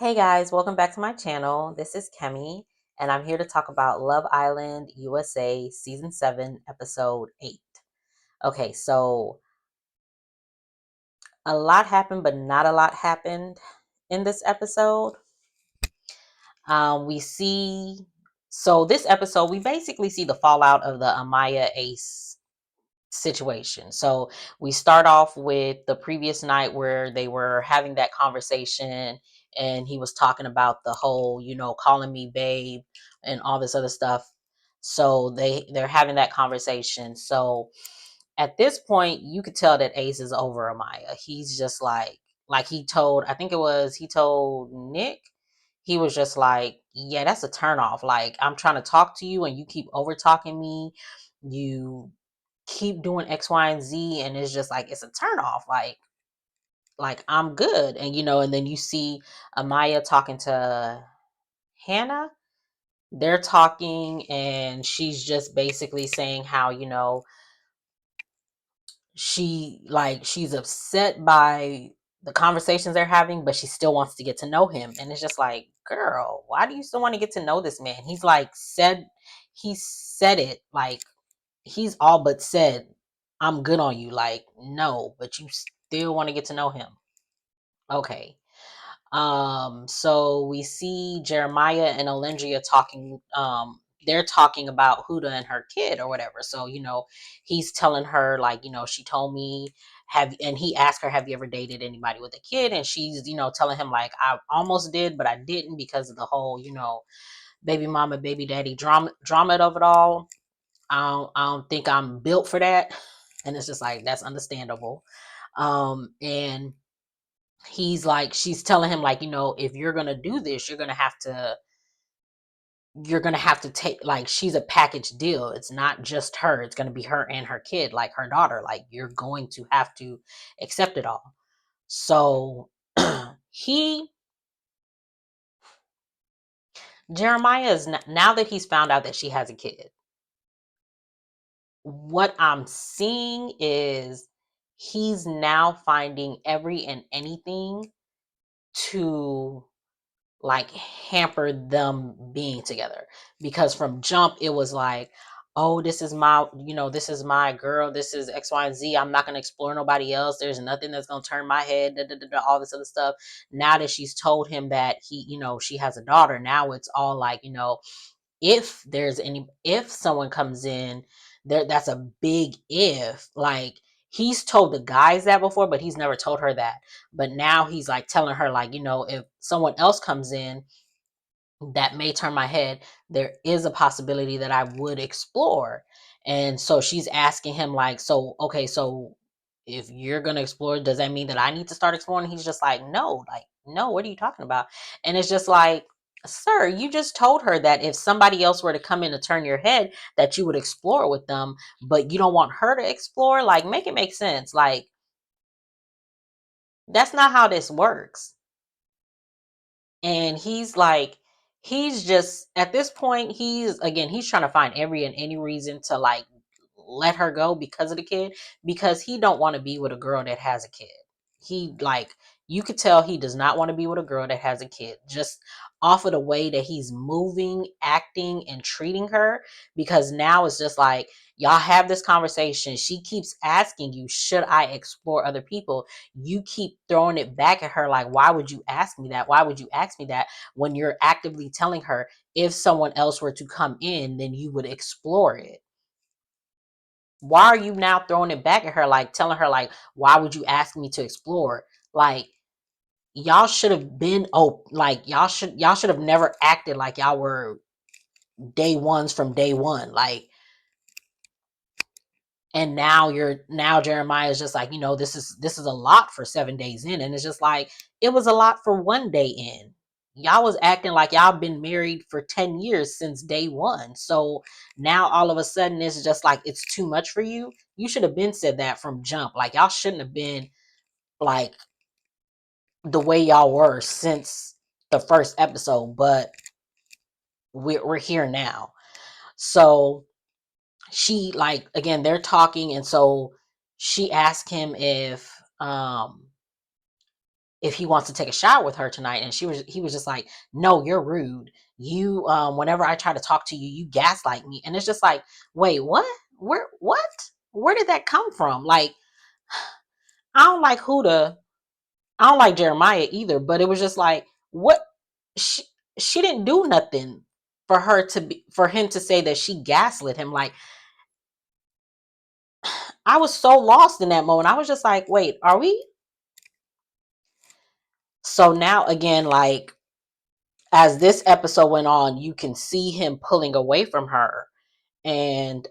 Hey guys, welcome back to my channel. This is Kemi, and I'm here to talk about Love Island USA Season 7, Episode 8. Okay, so a lot happened, but not a lot happened in this episode. We see, so this episode, we basically see the fallout of the Amaya Ace situation. So we start off with the previous night where they were having that conversation and he was talking about the whole, calling me babe and all this other stuff. So they're having that conversation. So at this point, you could tell that Ace is over Amaya. He's just like he told, I think it was, he told Nick, he was just like, yeah, that's a turnoff. Like, I'm trying to talk to you and you keep over talking me. You keep doing X, Y, and Z, and it's just like it's a turn off. Like I'm good. And then you see Amaya talking to Hannah. They're talking and she's just basically saying how, she's upset by the conversations they're having, but she still wants to get to know him. And it's just like, girl, why do you still want to get to know this man? He said it like he's all but said, I'm good on you. Like, no, but you still want to get to know him. Okay. So we see Jeremiah and Olandria talking, they're talking about Huda and her kid or whatever. So, he's telling her, like, she told me, and he asked her, have you ever dated anybody with a kid? And she's, telling him, like, I almost did, but I didn't because of the whole, baby mama, baby daddy drama of it all. I don't think I'm built for that. And it's just like, that's understandable. And she's telling him, like, if you're going to do this, you're going to have to take, like, she's a package deal. It's not just her. It's going to be her and her kid, like her daughter. Like, you're going to have to accept it all. So he, Jeremiah is, now that he's found out that she has a kid, what I'm seeing is he's now finding every and anything to, like, hamper them being together, because from jump it was like, oh, this is my girl, this is X, Y, and Z, I'm not going to explore nobody else, there's nothing that's going to turn my head, all this other stuff. Now that she's told him that she has a daughter, now it's all like, if someone comes in there, that's a big if. Like, he's told the guys that before, but he's never told her that. But now he's like telling her, like, if someone else comes in that may turn my head, there is a possibility that I would explore. And so she's asking him, like, so okay, so if you're gonna explore, does that mean that I need to start exploring? He's just like, no, like, no, what are you talking about? And it's just like, sir, you just told her that if somebody else were to come in to turn your head, that you would explore with them, but you don't want her to explore. Like, make it make sense. Like, that's not how this works. And he's just, at this point, he's trying to find every and any reason to, like, let her go because of the kid, because he don't want to be with a girl that has a kid. He, like, you could tell he does not want to be with a girl that has a kid, just off of the way that he's moving, acting, and treating her. Because now it's just like, y'all have this conversation, she keeps asking you, should I explore other people? You keep throwing it back at her, like, why would you ask me that? Why would you ask me that, when you're actively telling her, if someone else were to come in, then you would explore it? Why are you now throwing it back at her, like, telling her, like, why would you ask me to explore? Like, y'all should have been, like, y'all should have never acted like y'all were day ones from day one. Like, and now Jeremiah is just like, this is a lot for 7 days in. And it's just like, it was a lot for one day in. Y'all was acting like y'all been married for 10 years since day one. So now all of a sudden it's just like, it's too much for you. You should have been said that from jump. Like, y'all shouldn't have been, like, the way y'all were since the first episode. But we're here now. So she, like, again, they're talking, and so she asked him if he wants to take a shower with her tonight. And he was just like, no, you're rude. You, whenever I try to talk to you, you gaslight me. And it's just like, wait, what? Where did that come from? Like, I don't like Huda. I don't like Jeremiah either, but it was just like, what? She didn't do nothing for for him to say that she gaslit him. Like, I was so lost in that moment. I was just like, wait, are we? So now again, like, as this episode went on, you can see him pulling away from her. And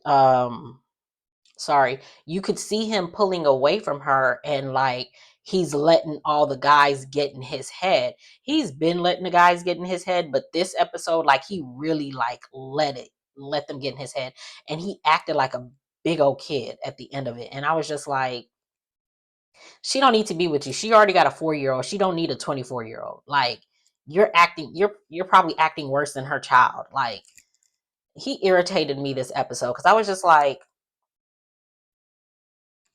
you could see him pulling away from her, and like he's letting all the guys get in his head. He's been letting the guys get in his head, but this episode, like, he really like let them get in his head, and he acted like a big old kid at the end of it. And I was just like, she don't need to be with you. She already got a 4-year-old. She don't need a 24-year-old. Like, you're probably acting worse than her child. Like, he irritated me this episode because I was just like,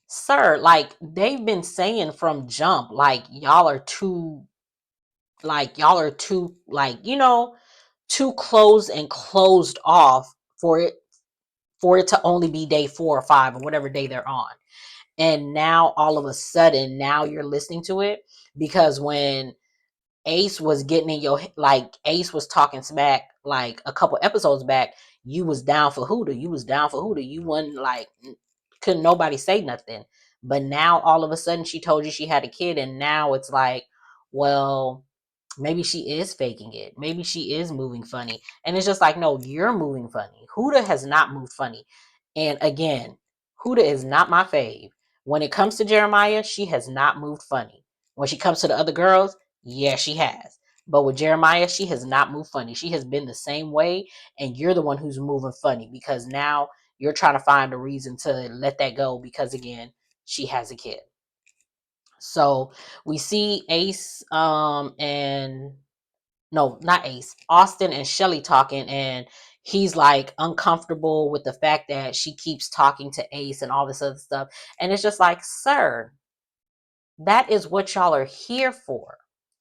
sir, like, they've been saying from jump, like, y'all are too, like, too close and closed off for it to only be day 4 or 5 or whatever day they're on. And now all of a sudden, now you're listening to it, because when Ace was getting in your, like, Ace was talking smack like a couple episodes back, you was down for Huda. You was down for Huda. You wasn't like, couldn't nobody say nothing. But now all of a sudden she told you she had a kid, and now it's like, well, maybe she is faking it. Maybe she is moving funny. And it's just like, no, you're moving funny. Huda has not moved funny. And again, Huda is not my fave. When it comes to Jeremiah, she has not moved funny. When she comes to the other girls, yeah, she has. But with Jeremiah, she has not moved funny. She has been the same way, and you're the one who's moving funny, because now you're trying to find a reason to let that go, because again, she has a kid. So we see Ace and no, not Ace, Austin and Chelley talking, and he's like uncomfortable with the fact that she keeps talking to Ace and all this other stuff. And it's just like, sir, that is what y'all are here for.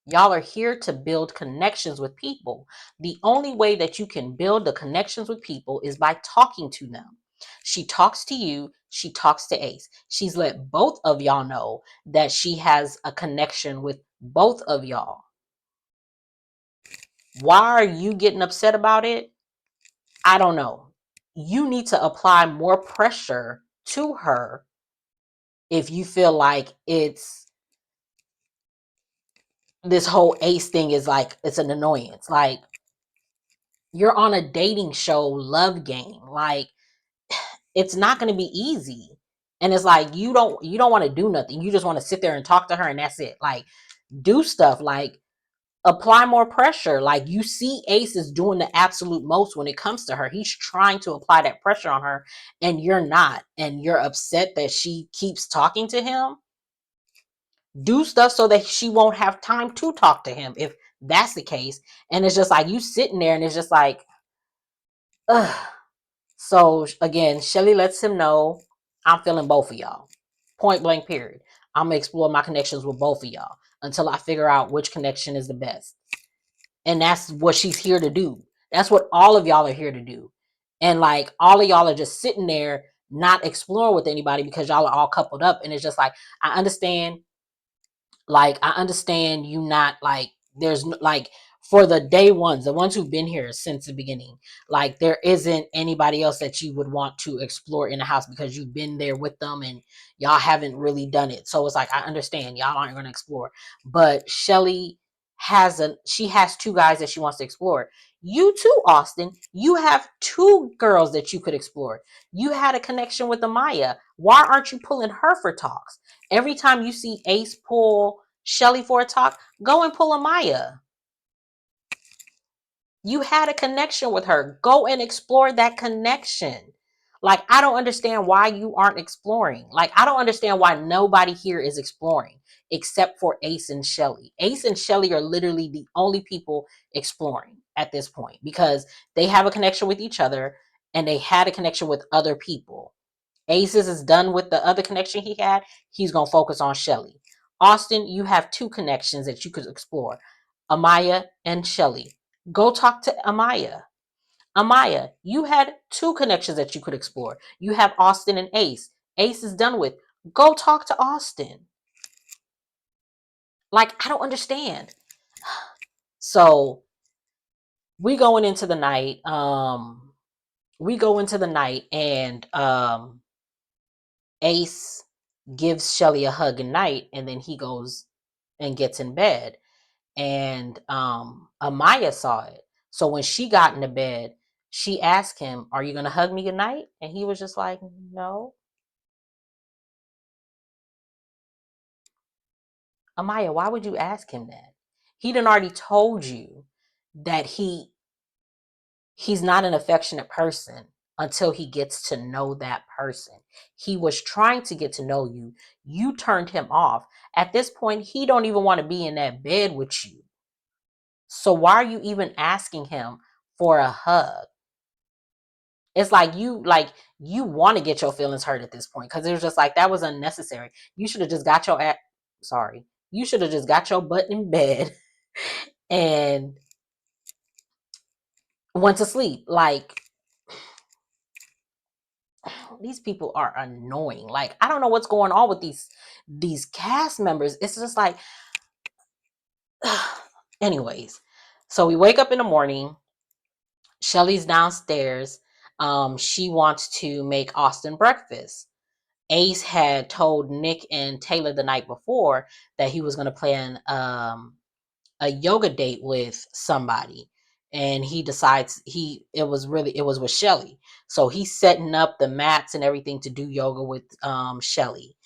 Y'all are here to build connections with people. The only way that you can build the connections with people is by talking to them. She talks to you, she talks to Ace. She's let both of y'all know that she has a connection with both of y'all. Why are you getting upset about it? I don't know. You need to apply more pressure to her if you feel like this whole Ace thing is like, it's an annoyance. Like, you're on a dating show love game. Like, it's not going to be easy. And it's like, you don't want to do nothing. You just want to sit there and talk to her, and that's it. Like, do stuff. Like, apply more pressure. Like, you see Ace is doing the absolute most when it comes to her. He's trying to apply that pressure on her, and you're not. And you're upset that she keeps talking to him. Do stuff so that she won't have time to talk to him, if that's the case. And it's just like, you sitting there, and it's just like, ugh. So again, Chelley lets him know, I'm feeling both of y'all. Point blank, period. I'm gonna explore my connections with both of y'all until I figure out which connection is the best. And that's what she's here to do. That's what all of y'all are here to do. And like, all of y'all are just sitting there not exploring with anybody because y'all are all coupled up. And it's just like, I understand you not, like, there's like, for the day ones, the ones who've been here since the beginning, like, there isn't anybody else that you would want to explore in the house because you've been there with them and y'all haven't really done it. So it's like, I understand y'all aren't going to explore, but Chelley she has 2 guys that she wants to explore. You too, Austin, you have 2 girls that you could explore. You had a connection with Amaya. Why aren't you pulling her for talks? Every time you see Ace pull Chelley for a talk, go and pull Amaya. You had a connection with her. Go and explore that connection. Like, I don't understand why you aren't exploring. Like, I don't understand why nobody here is exploring except for Ace and Chelley. Ace and Chelley are literally the only people exploring at this point because they have a connection with each other and they had a connection with other people. Aces is done with the other connection he had. He's going to focus on Chelley. Austin, you have 2 connections that you could explore. Amaya and Chelley. Go talk to Amaya. Amaya, you had 2 connections that you could explore. You have Austin and Ace. Ace is done with. Go talk to Austin. Like, I don't understand. So we going into the night. And Ace gives Chelley a hug at night, and then he goes and gets in bed. And Amaya saw it. So when she got into bed, she asked him, "Are you gonna hug me goodnight?" And he was just like, "No." Amaya, why would you ask him that? He done already told you that he's not an affectionate person until he gets to know that person. He was trying to get to know you. You turned him off. At this point, he don't even want to be in that bed with you. So why are you even asking him for a hug? It's like you want to get your feelings hurt at this point, because it was just like, that was unnecessary. You should have just got your you should have just got your butt in bed and went to sleep. Like, these people are annoying. Like, I don't know what's going on with these cast members. It's just like, anyways. So we wake up in the morning. Chelley's downstairs. She wants to make Austin breakfast. Ace had told Nick and Taylor the night before that he was going to plan a yoga date with somebody, and he decides it was with Chelley. So he's setting up the mats and everything to do yoga with Chelley.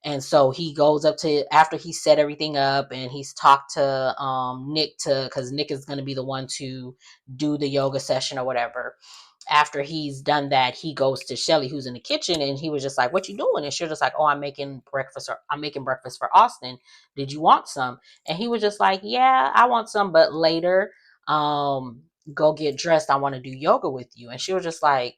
And so he goes up to, after he set everything up and he's talked to Nick, because Nick is going to be the one to do the yoga session or whatever. After he's done that, he goes to Chelley, who's in the kitchen, and he was just like, "What you doing?" And she's just like, "Oh, I'm making breakfast for Austin. Did you want some?" And he was just like, "Yeah, I want some, but later. Go get dressed. I want to do yoga with you." And she was just like,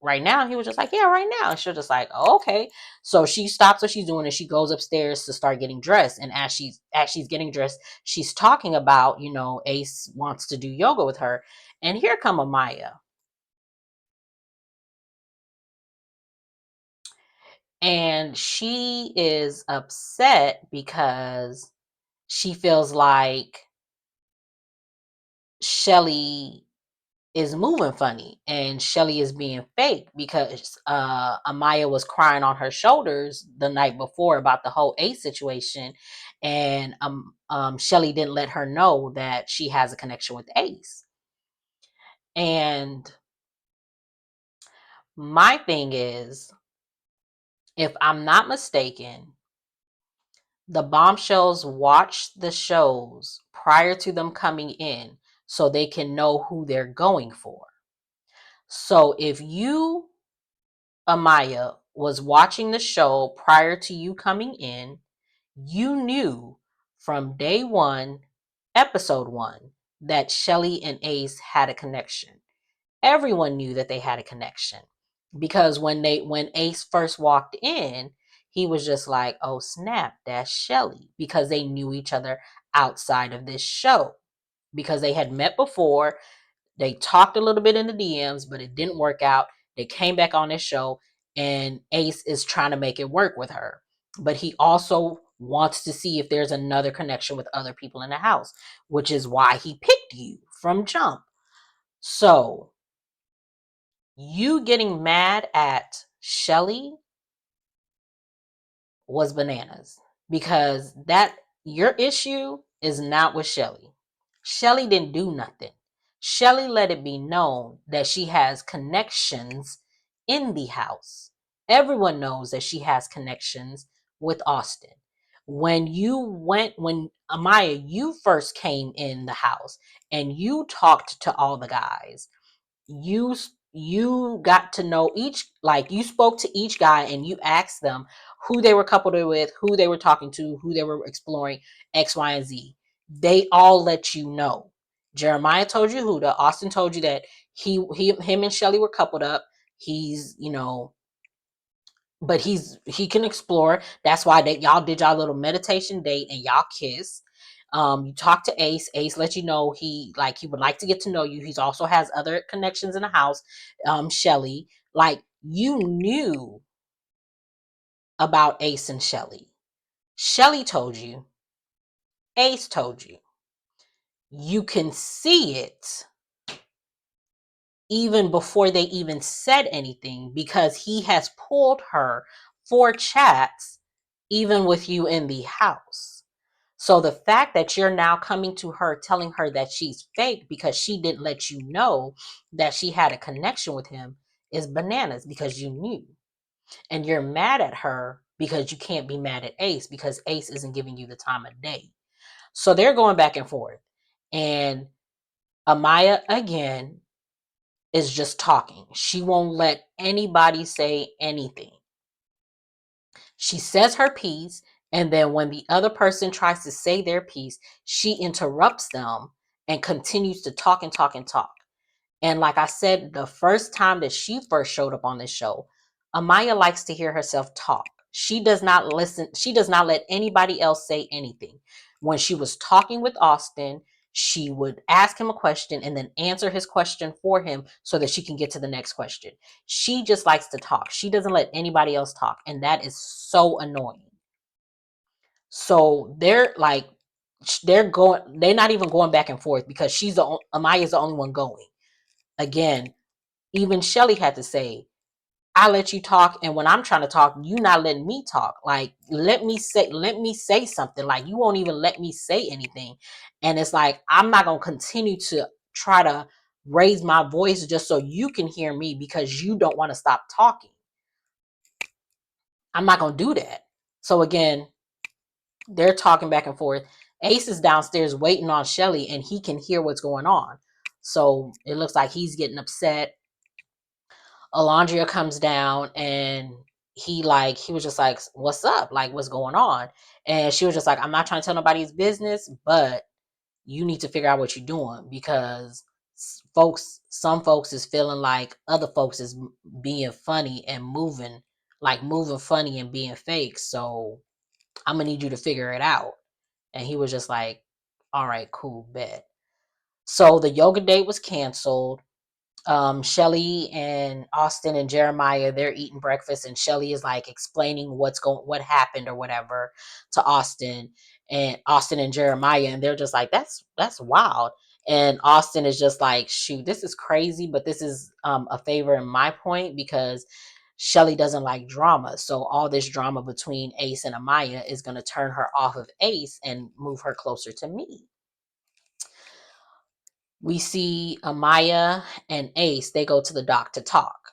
"Right now?" He was just like, "Yeah, right now." And she was just like, "Oh, okay." So she stops what she's doing and she goes upstairs to start getting dressed. And as she's getting dressed, she's talking about, Ace wants to do yoga with her. And here come Amaya. And she is upset because she feels like Chelley is moving funny and Chelley is being fake, because Amaya was crying on her shoulders the night before about the whole Ace situation, and Chelley didn't let her know that she has a connection with Ace. And my thing is, if I'm not mistaken, the bombshells watch the shows prior to them coming in so they can know who they're going for. So if you, Amaya, was watching the show prior to you coming in, you knew from day 1, episode 1, that Chelley and Ace had a connection. Everyone knew that they had a connection, because when Ace first walked in, he was just like, "Oh snap, that's Chelley," because they knew each other outside of this show, because they had met before. They talked a little bit in the DMs, but it didn't work out. They came back on this show, and Ace is trying to make it work with her. But he also wants to see if there's another connection with other people in the house, which is why he picked you from jump. So you getting mad at Chelley was bananas, because that your issue is not with Chelley. Chelley didn't do nothing. Chelley let it be known that she has connections in the house. Everyone knows that she has connections with Austin. When Amaya, you first came in the house and you talked to all the guys, you you got to know each, like, you spoke to each guy and you asked them who they were coupled with, who they were talking to, who they were exploring, X, Y, and Z. They all let you know. Jeremiah told you Huda. Austin told you that him and Chelley were coupled up. He's, but he can explore. That's why y'all did y'all little meditation date and y'all kiss. You talk to Ace. Ace let you know he would like to get to know you. He's also has other connections in the house. Chelley, like, you knew about Ace and Chelley. Chelley told you. Ace told you. You can see it even before they even said anything, because he has pulled her for chats even with you in the house. So the fact that you're now coming to her telling her that she's fake because she didn't let you know that she had a connection with him is bananas, because you knew. And you're mad at her because you can't be mad at Ace because Ace isn't giving you the time of day. So they're going back and forth. And Amaya, again, is just talking. She won't let anybody say anything. She says her piece, and then when the other person tries to say their piece, she interrupts them and continues to talk and talk and talk. And like I said, the first time that she first showed up on this show, Amaya likes to hear herself talk. She does not listen. She does not let anybody else say anything. When she was talking with Austin, she would ask him a question and then answer his question for him so that she can get to the next question. She just likes to talk. She doesn't let anybody else talk. And that is so annoying. So they're not even going back and forth because Amaya's the only one going. Again, even Chelley had to say, I let you talk, and when I'm trying to talk, you not letting me talk. Like, let me say something. Like, you won't even let me say anything. And it's like, I'm not gonna continue to try to raise my voice just so you can hear me because you don't want to stop talking. I'm not gonna do that. So again, they're talking back and forth. Ace is downstairs waiting on Chelley, and he can hear what's going on. So it looks like he's getting upset. Olandria comes down, and he was just like, what's up? Like, what's going on? And she was just like, I'm not trying to tell nobody's business, but you need to figure out what you're doing, because some folks is feeling like other folks is being funny and moving funny and being fake. So I'm gonna need you to figure it out. And he was just like, all right, cool, bet. So the yoga date was canceled. Chelley and Austin and Jeremiah, they're eating breakfast, and Chelley is like explaining what happened or whatever to Austin and Jeremiah, and they're just like, that's wild. And Austin is just like, shoot, this is crazy, but this is a favor in my point, because Chelley doesn't like drama. So all this drama between Ace and Amaya is going to turn her off of Ace and move her closer to me. We see Amaya and Ace, they go to the doc to talk.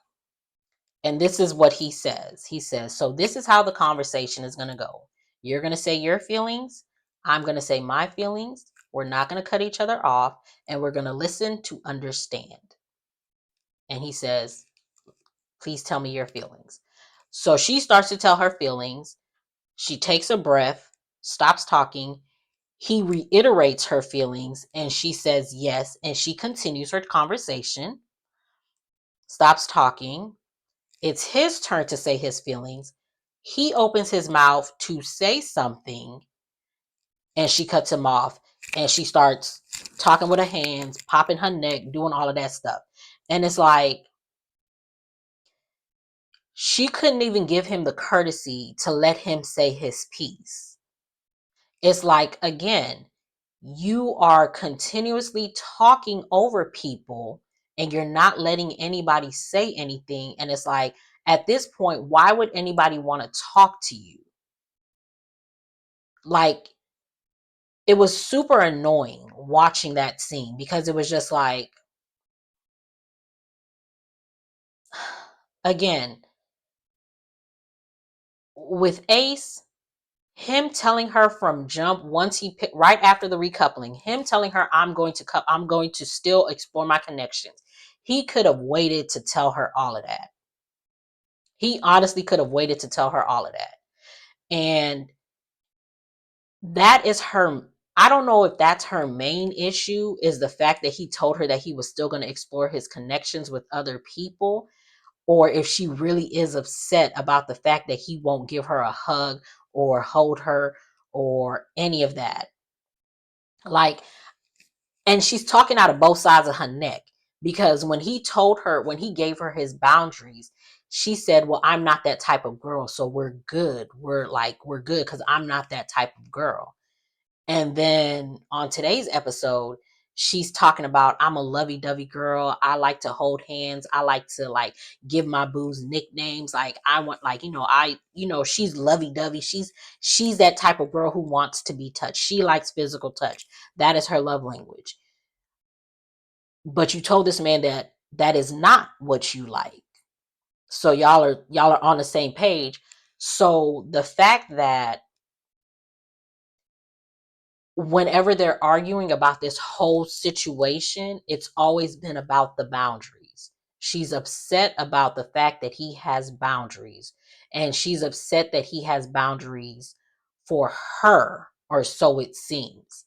And this is what he says. He says, so this is how the conversation is going to go. You're going to say your feelings. I'm going to say my feelings. We're not going to cut each other off. And we're going to listen to understand. And he says, please tell me your feelings. So she starts to tell her feelings. She takes a breath, stops talking. He reiterates her feelings, and she says yes. And she continues her conversation, stops talking. It's his turn to say his feelings. He opens his mouth to say something, and she cuts him off, and she starts talking with her hands, popping her neck, doing all of that stuff. And it's like, she couldn't even give him the courtesy to let him say his piece. It's like, again, you are continuously talking over people and you're not letting anybody say anything. And it's like, at this point, why would anybody want to talk to you? Like, it was super annoying watching that scene, because it was just like, again, with Ace, him telling her from jump, once he picked right after the recoupling, him telling her, I'm going to still explore my connections. He could have waited to tell her all of that. He honestly could have waited to tell her all of that. And that is her, I don't know if that's her main issue, is the fact that he told her that he was still going to explore his connections with other people, or if she really is upset about the fact that he won't give her a hug or hold her or any of that. Like, and she's talking out of both sides of her neck, because when he gave her his boundaries, she said, well, I'm not that type of girl, so we're good. We're good because I'm not that type of girl. And then on today's episode, she's talking about, I'm a lovey-dovey girl. I like to hold hands. I like to give my boos nicknames. I want she's lovey-dovey. She's that type of girl who wants to be touched. She likes physical touch. That is her love language. But you told this man that is not what you like. So y'all are on the same page. So the fact that whenever they're arguing about this whole situation, it's always been about the boundaries. She's upset about the fact that he has boundaries, and she's upset that he has boundaries for her, or so it seems.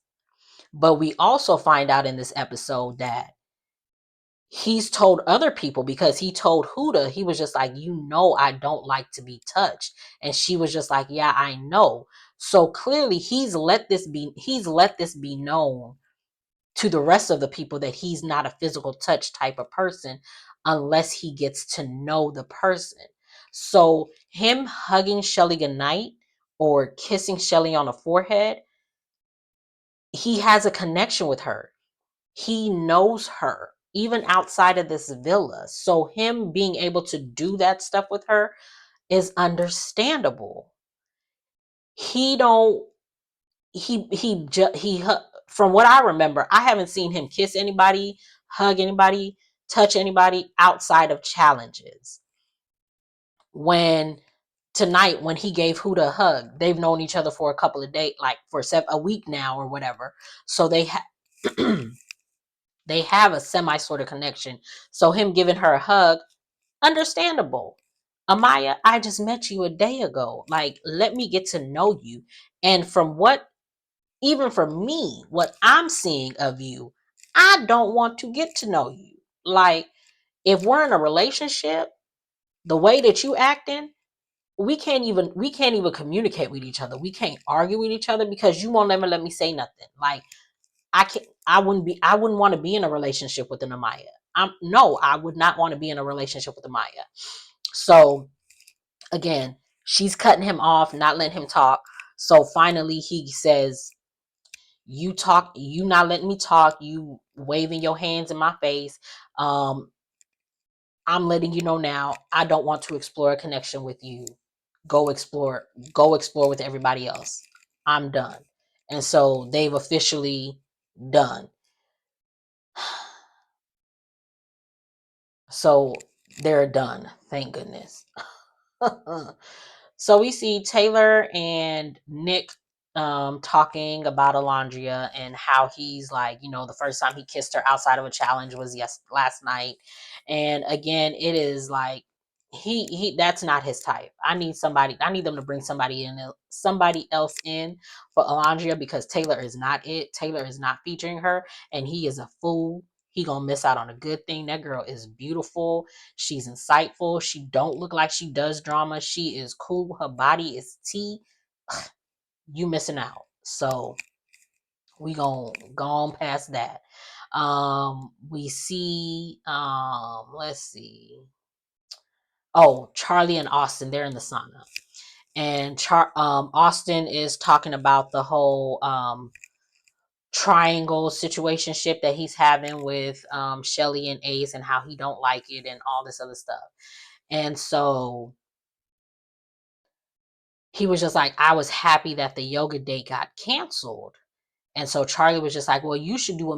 But we also find out in this episode that he's told other people, because he told Huda, he was just like, I don't like to be touched. And she was just like, yeah, I know. So clearly he's let this be known to the rest of the people that he's not a physical touch type of person unless he gets to know the person. So him hugging Chelley goodnight or kissing Chelley on the forehead, he has a connection with her. He knows her even outside of this villa. So him being able to do that stuff with her is understandable. He don't he from what I remember, I haven't seen him kiss anybody, hug anybody, touch anybody outside of challenges. When tonight, when he gave Huda a hug, they've known each other for a couple of days, like for a week now or whatever. So they they have a semi sort of connection. So him giving her a hug, understandable. Amaya, I just met you a day ago. Like, let me get to know you. And even for me, what I'm seeing of you, I don't want to get to know you. Like, if we're in a relationship, the way that you acting, we can't even communicate with each other. We can't argue with each other because you won't ever let me say nothing. Like, I wouldn't want to be in a relationship with an Amaya. I would not want to be in a relationship with Amaya. So again, she's cutting him off, not letting him talk. So finally he says, you not letting me talk, you waving your hands in my face. I'm letting you know now, I don't want to explore a connection with you. Go explore with everybody else. I'm done. And so they've officially done. So they're done. Thank goodness. So we see Taylor and Nick talking about Olandria and how he's like, the first time he kissed her outside of a challenge was last night. And again, it is like he that's not his type. I need them to bring somebody else in for Olandria, because Taylor is not it. Taylor is not featuring her, and he is a fool. He gonna miss out on a good thing. That girl is beautiful. She's insightful. She don't look like she does drama. She is cool. Her body is tea. You missing out. So we gonna go on past that. We see, let's see. Oh, Charlie and Austin, they're in the sauna. And Austin is talking about the whole triangle situationship that he's having with Chelley and Ace, and how he don't like it and all this other stuff. And so he was just like, I was happy that the yoga date got canceled. And so Charlie was just like, well, you should do a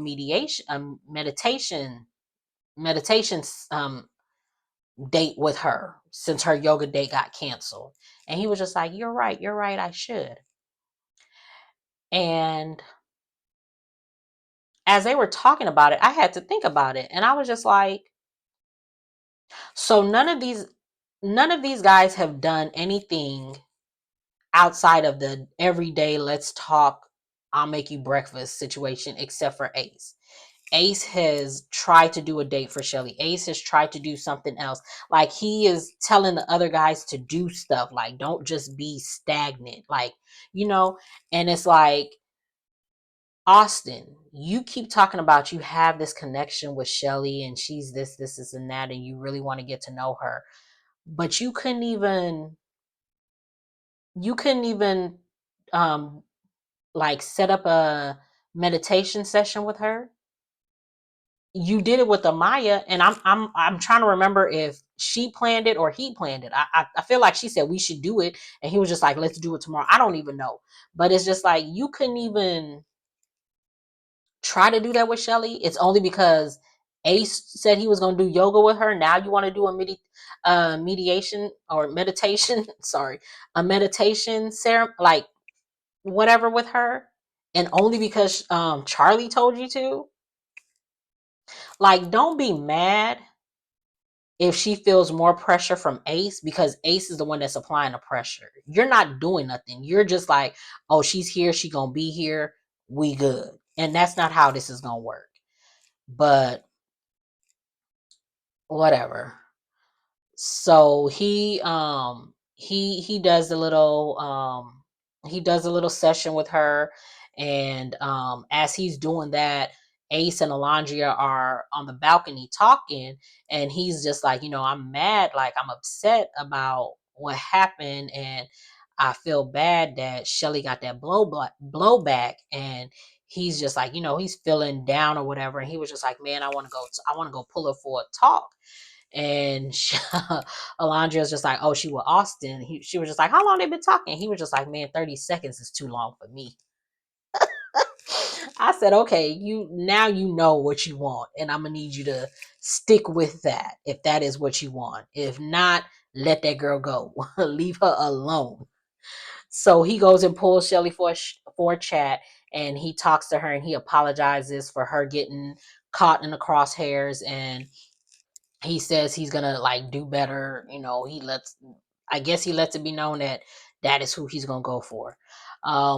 meditation date with her, since her yoga date got canceled. And he was just like, you're right, I should. And as they were talking about it, I had to think about it. And I was just like, so none of these guys have done anything outside of the everyday let's talk, I'll make you breakfast situation, except for Ace. Ace has tried to do a date for Chelley. Ace has tried to do something else. Like, he is telling the other guys to do stuff. Like, don't just be stagnant. Like, and it's like, Austin, you keep talking about you have this connection with Chelley and she's this, and that, and you really want to get to know her. But you couldn't even um like set up a meditation session with her. You did it with Amaya, and I'm trying to remember if she planned it or he planned it. I feel like she said we should do it, and he was just like, let's do it tomorrow. I don't even know, but it's just like you couldn't even try to do that with Chelley. It's only because Ace said he was going to do yoga with her. Now you want to do a mediation or meditation? Sorry, a meditation ceremony, like whatever with her, and only because Charlie told you to. Like, don't be mad if she feels more pressure from Ace, because Ace is the one that's applying the pressure. You're not doing nothing. You're just like, oh, she's here, she gonna be here, we good. And that's not how this is gonna work. But whatever. So he does a little session with her, and as he's doing that, Ace and Olandria are on the balcony talking, and he's just like, I'm mad, like I'm upset about what happened, and I feel bad that Chelley got that blowback, and he's just like, he's feeling down or whatever, and he was just like, man, I want to go pull her for a talk. And Alondra was just like, oh, she with Austin. She was just like, how long they been talking? He was just like, man, 30 seconds is too long for me. I said, okay, now you know what you want, and I'm gonna need you to stick with that if that is what you want. If not, let that girl go. Leave her alone. So he goes and pulls Chelley for a chat, and he talks to her, and he apologizes for her getting caught in the crosshairs, and he says he's gonna like do better. I guess he lets it be known that that is who he's gonna go for.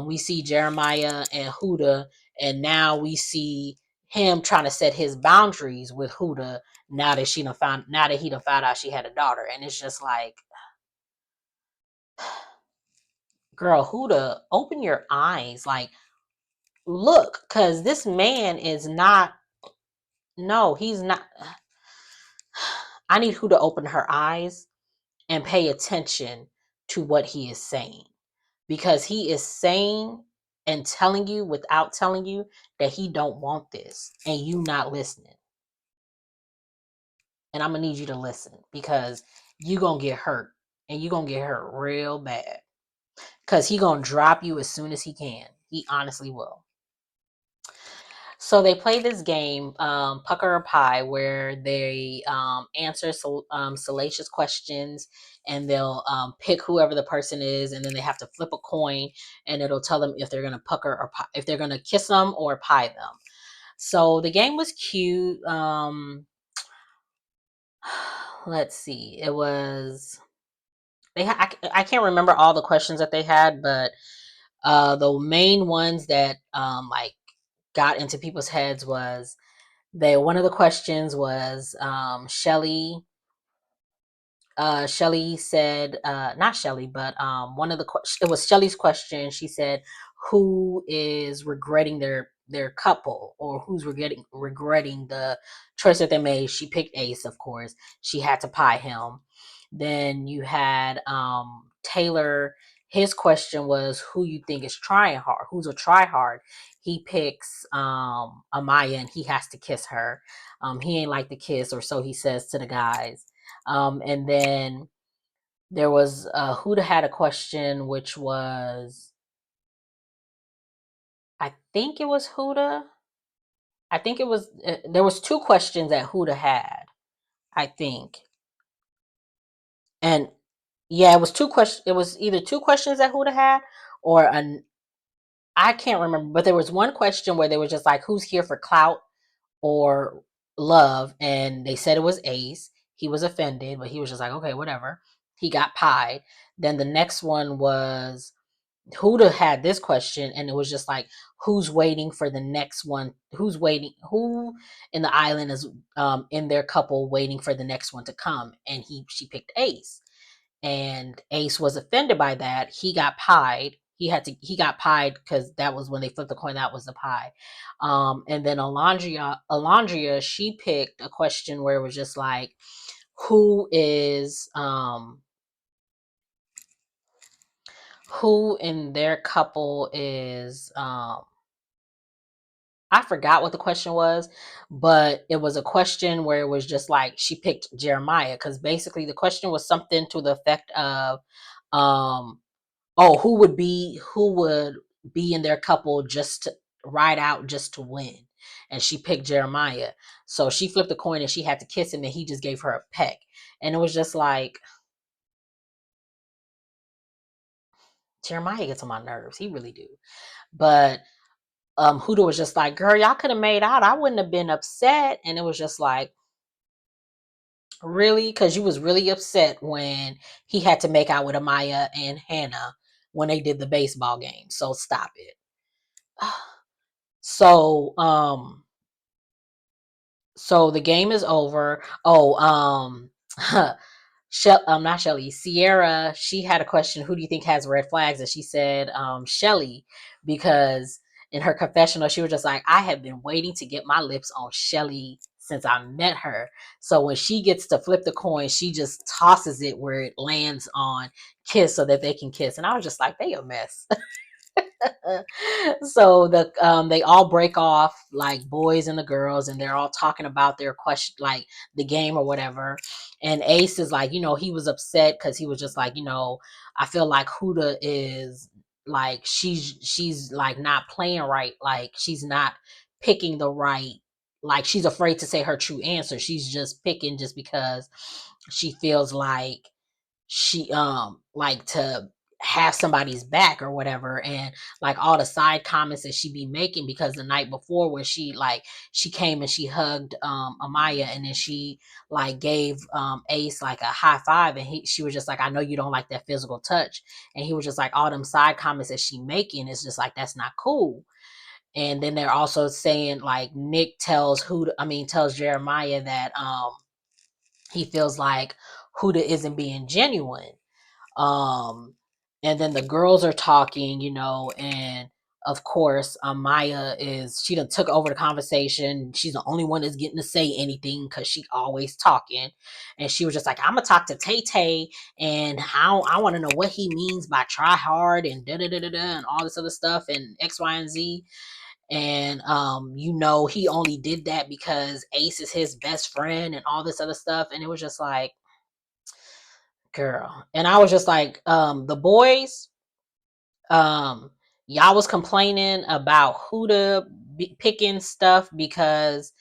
We see Jeremiah and Huda, and now we see him trying to set his boundaries with Huda now that he done found out she had a daughter, and it's just like, girl, Huda, open your eyes, like look, because this man is not. No, he's not. I need Huda to open her eyes and pay attention to what he is saying, because he is saying and telling you without telling you that he don't want this, and you not listening. And I'm gonna need you to listen, because you gonna get hurt, and you gonna get hurt real bad, because he gonna drop you as soon as he can. He honestly will. So they play this game, Pucker or Pie, where they answer salacious questions, and they'll pick whoever the person is, and then they have to flip a coin, and it'll tell them if they're gonna pucker or if they're gonna kiss them or pie them. So the game was cute. Let's see, it was I can't remember all the questions that they had, but the main ones that like got into people's heads was, one of the questions was Chelley said, not Chelley, but one of the it was Chelley's question. She said, who is regretting their couple, or who's regretting the choice that they made? She picked Ace, of course. She had to pie him. Then you had Taylor. His question was, who you think is trying hard? Who's a try hard? He picks Amaya, and he has to kiss her. He ain't like the kiss, or so he says to the guys. And then there was Huda had a question, which was, I think it was Huda. I think it was there was two questions that Huda had, I think. And yeah, it was two questions. It was either two questions that Huda had, or an I can't remember. But there was one question where they were just like, "Who's here for clout or love?" And they said it was Ace. He was offended, but he was just like, "Okay, whatever." He got pied. Then the next one was, Huda had this question, and it was just like, who's waiting for the next one? Who's waiting? Who in the island is in their couple waiting for the next one to come? And she picked Ace, and Ace was offended by that. He got pied. He got pied because that was when they flipped the coin. That was the pie. And then Olandria, she picked a question where it was just like, who is who in their couple is I forgot what the question was, but it was a question where it was just like she picked Jeremiah, because basically the question was something to the effect of um oh, who would be in their couple just to ride out just to win. And she picked Jeremiah. So she flipped the coin and she had to kiss him, and he just gave her a peck. And it was just like, Jeremiah gets on my nerves. He really do. But Huda was just like, girl, y'all could have made out. I wouldn't have been upset. And it was just like, really? Because you was really upset when he had to make out with Amaya and Hannah when they did the baseball game. So stop it. So so the game is over. Oh, not Chelley, Sierra, she had a question, who do you think has red flags? And she said, Chelley, because in her confessional, she was just like, I have been waiting to get my lips on Chelley since I met her. So when she gets to flip the coin, she just tosses it where it lands on Kiss so that they can kiss. And I was just like, they a mess. So they all break off, like boys and the girls, and they're all talking about their question, like the game or whatever. And Ace is like, he was upset because he was just like, I feel like Huda is like, she's like not playing right, like she's not picking the right, like she's afraid to say her true answer. She's just picking just because she feels like she like to have somebody's back or whatever. And like all the side comments that she be making, because the night before when she came and she hugged Amaya, and then she like gave Ace like a high five, and she was just like, I know you don't like that physical touch. And he was just like, all them side comments that she making is just like, that's not cool. And then they're also saying like Nick tells Jeremiah that he feels like Huda isn't being genuine. um and then the girls are talking, and of course Maya she done took over the conversation. She's the only one that's getting to say anything because she always talking. And she was just like, I'm gonna talk to Tay Tay, and how I want to know what he means by try hard and da da da da da and all this other stuff and X, Y, and Z. And he only did that because Ace is his best friend and all this other stuff. And it was just like, girl. And I was just like, the boys, um, y'all was complaining about Huda picking stuff because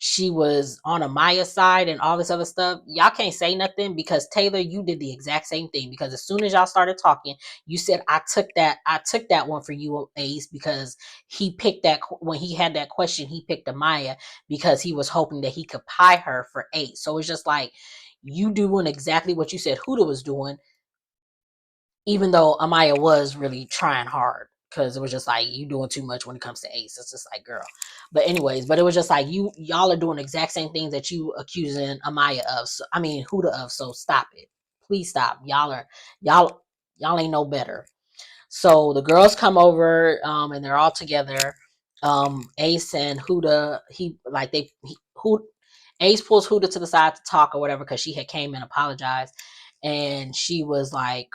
she was on Amaya's side and all this other stuff. Y'all can't say nothing because Taylor, you did the exact same thing. Because as soon as y'all started talking, you said, I took that one for you, Ace, because he picked that when he had that question, he picked Amaya because he was hoping that he could pie her for Ace. So it's just like, you doing exactly what you said Huda was doing, even though Amaya was really trying hard, because it was just like, you doing too much when it comes to Ace. It's just like, girl. But anyways, but it was just like, y'all are doing the exact same things that you accusing Amaya of. So, I mean Huda of. So stop it. Please stop. Y'all ain't no better. So the girls come over, and they're all together. Ace and Huda, Ace pulls Huda to the side to talk or whatever, because she had came and apologized. And she was like,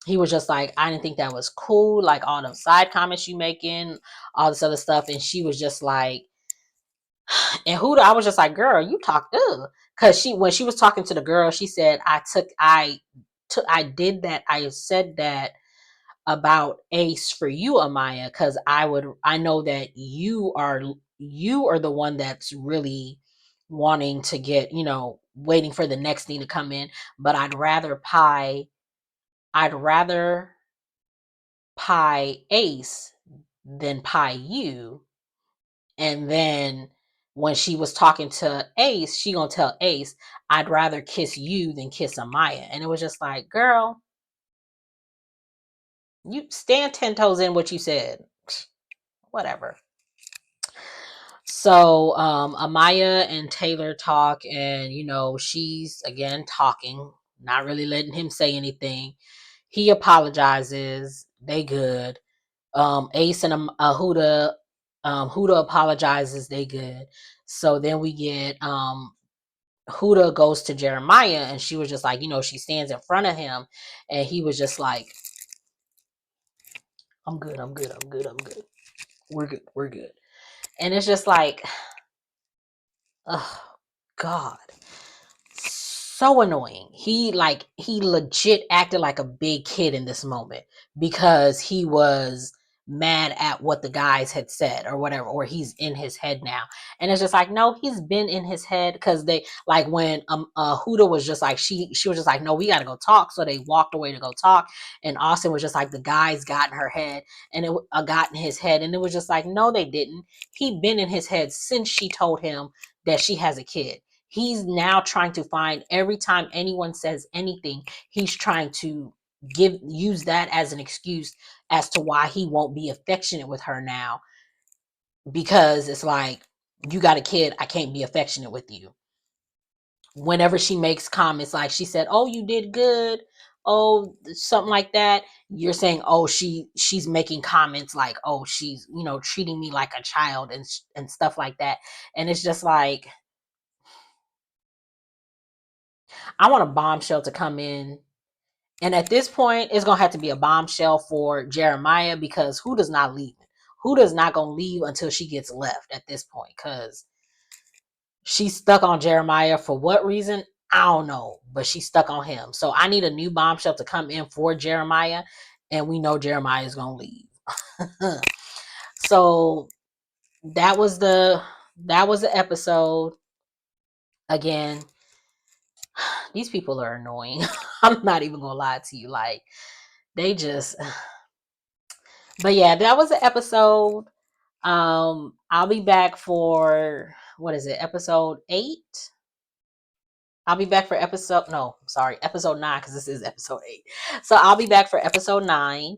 he was just like, I didn't think that was cool, like all the side comments you making, all this other stuff. And she was just like, and Huda, I was just like, girl, you talk, ugh. Because when she was talking to the girl, she said, I did that, I said that about Ace for you, Amaya, because I know that you are the one that's really wanting to get, waiting for the next thing to come in. But I'd rather pie Ace than pie you. And then when she was talking to Ace, she gonna tell Ace, I'd rather kiss you than kiss Amaya. And it was just like, girl, You stand 10 toes in what you said. Whatever. So Amaya and Taylor talk, and she's again talking, not really letting him say anything. He apologizes. They good. Ace and Huda apologizes. They good. So then we get Huda goes to Jeremiah, and she was just like, she stands in front of him, and he was just like, I'm good, I'm good, I'm good, I'm good. We're good, we're good. And it's just like, oh God, so annoying. He legit acted like a big kid in this moment because he was mad at what the guys had said or whatever, or he's in his head now. And it's just like, no, he's been in his head, because they, like, when Huda was just like, she was just like, no, we gotta go talk. So they walked away to go talk, and Austin was just like, the guys got in her head, and it got in his head, and it was just like, no, they didn't. He'd been in his head since she told him that she has a kid. He's now trying to find, every time anyone says anything, he's trying to use that as an excuse as to why he won't be affectionate with her now, because it's like, you got a kid, I can't be affectionate with you. Whenever she makes comments like she said, oh, you did good, oh, something like that, you're saying, oh, she's making comments like, oh, she's treating me like a child, and stuff like that. And it's just like, I want a bombshell to come in. And at this point, it's going to have to be a bombshell for Jeremiah, because who does not leave? Who does not going to leave until she gets left at this point? Because she's stuck on Jeremiah for what reason? I don't know. But she's stuck on him. So I need a new bombshell to come in for Jeremiah. And we know Jeremiah is going to leave. So that was the episode. Again, these people are annoying. I'm not even gonna lie to you. Like, they just, but yeah, that was the episode. I'll be back for, what is it, episode 8? I'll be back for episode 9, because this is episode 8. So I'll be back for episode 9.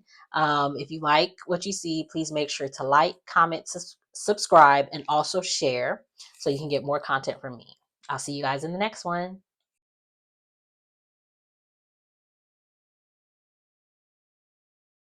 If you like what you see, please make sure to like, comment, subscribe, and also share, so you can get more content from me. I'll see you guys in the next one.